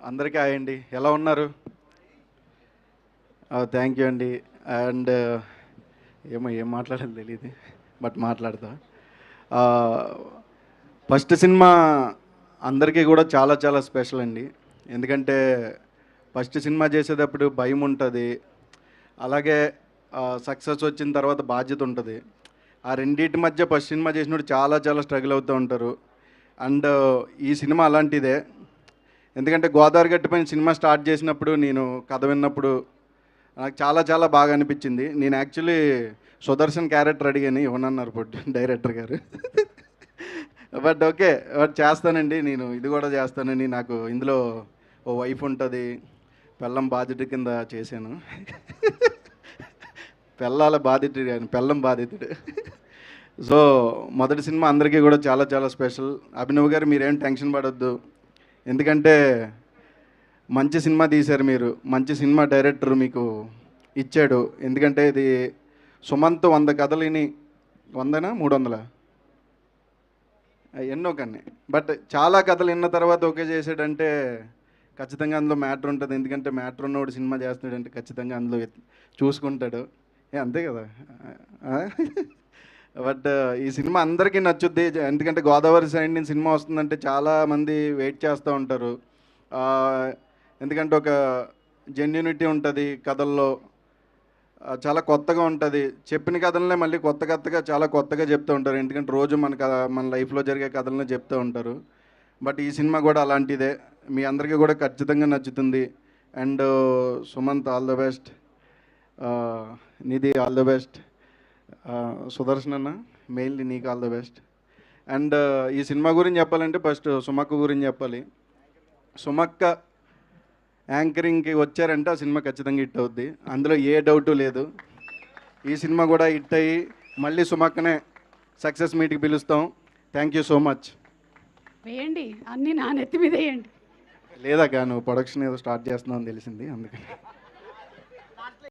అందరికీ హాయ్ అండి. ఎలా ఉన్నారు? థ్యాంక్ యూ అండి. అండ్ ఏం మాట్లాడాలో తెలియదు, బట్ మాట్లాడతా. ఫస్ట్ సినిమా అందరికీ కూడా చాలా చాలా స్పెషల్ అండి. ఎందుకంటే ఫస్ట్ సినిమా చేసేటప్పుడు భయం ఉంటుంది, అలాగే సక్సెస్ వచ్చిన తర్వాత బాధ్యత ఉంటుంది. ఆ రెండింటి మధ్య ఫస్ట్ సినిమా చేసినప్పుడు చాలా చాలా స్ట్రగుల్ అవుతూ ఉంటారు. అండ్ ఈ సినిమా అలాంటిదే. ఎందుకంటే గోదావరి గట్టు పైన సినిమా స్టార్ట్ చేసినప్పుడు నేను కథ విన్నప్పుడు నాకు చాలా చాలా బాగా అనిపించింది. నేను యాక్చువల్లీ సుదర్శన్ క్యారెక్టర్ అడిగాను, ఇవ్వనన్నారు డైరెక్టర్ గారు. బట్ ఓకే, బట్ చేస్తానండి, నేను ఇది కూడా చేస్తానని. నాకు ఇందులో ఓ వైఫ్ ఉంటుంది, పెళ్ళం బాధితుడి కింద చేశాను. పెళ్ళాల బాధితుడు కానీ పెళ్ళం బాధితుడు. సో మొదటి సినిమా అందరికీ కూడా చాలా చాలా స్పెషల్. అభినవ్ గారు మీరేం టెన్షన్ పడొద్దు, ఎందుకంటే మంచి సినిమా తీశారు మీరు, మంచి సినిమా డైరెక్టర్ మీకు ఇచ్చాడు. ఎందుకంటే ఇది సుమంత్ 100 కథలని, 100నా 300 ఎన్నో కానీ, బట్ చాలా కథలు విన్న తర్వాత ఓకే చేసాడంటే ఖచ్చితంగా అందులో మ్యాటర్ ఉంటుంది. ఎందుకంటే మ్యాటర్ ఉన్నవాడు సినిమా చేస్తున్నాడంటే ఖచ్చితంగా అందులో చూసుకుంటాడు. అంతే కదా. బట్ ఈ సినిమా అందరికీ నచ్చుద్ది. ఎందుకంటే గోదావరి సైడ్ నుంచి సినిమా వస్తుందంటే చాలామంది వెయిట్ చేస్తూ ఉంటారు. ఎందుకంటే ఒక జెన్యూనిటీ ఉంటుంది కథల్లో, చాలా కొత్తగా ఉంటుంది. చెప్పిన కథలనే మళ్ళీ కొత్త కొత్తగా చాలా కొత్తగా చెప్తూ ఉంటారు. ఎందుకంటే రోజు మన లైఫ్లో జరిగే కథలనే చెప్తూ ఉంటారు. బట్ ఈ సినిమా కూడా అలాంటిదే, మీ అందరికీ కూడా ఖచ్చితంగా నచ్చుతుంది. And Sumanth all the best, Nidhi all the best, Sudarshan అన్న మెయిన్లీ నీకు ఆల్ ద బెస్ట్. అండ్ ఈ సినిమా గురించి చెప్పాలంటే ఫస్ట్ సుమక్క గురించి చెప్పాలి. సుమక్క యాంకరింగ్కి వచ్చారంటే ఆ సినిమా ఖచ్చితంగా హిట్ అవుద్ది, అందులో ఏ డౌటు లేదు. ఈ సినిమా కూడా హిట్ అయ్యి మళ్ళీ సుమక్కనే సక్సెస్ మీట్కి పిలుస్తాం. Thank you so much. వేయండి, అన్నీ నా నెత్తి మీద వేయండి. లేదక్క, నువ్వు ప్రొడక్షన్ ఏదో స్టార్ట్ చేస్తున్నావు అని తెలిసింది, అందుకని.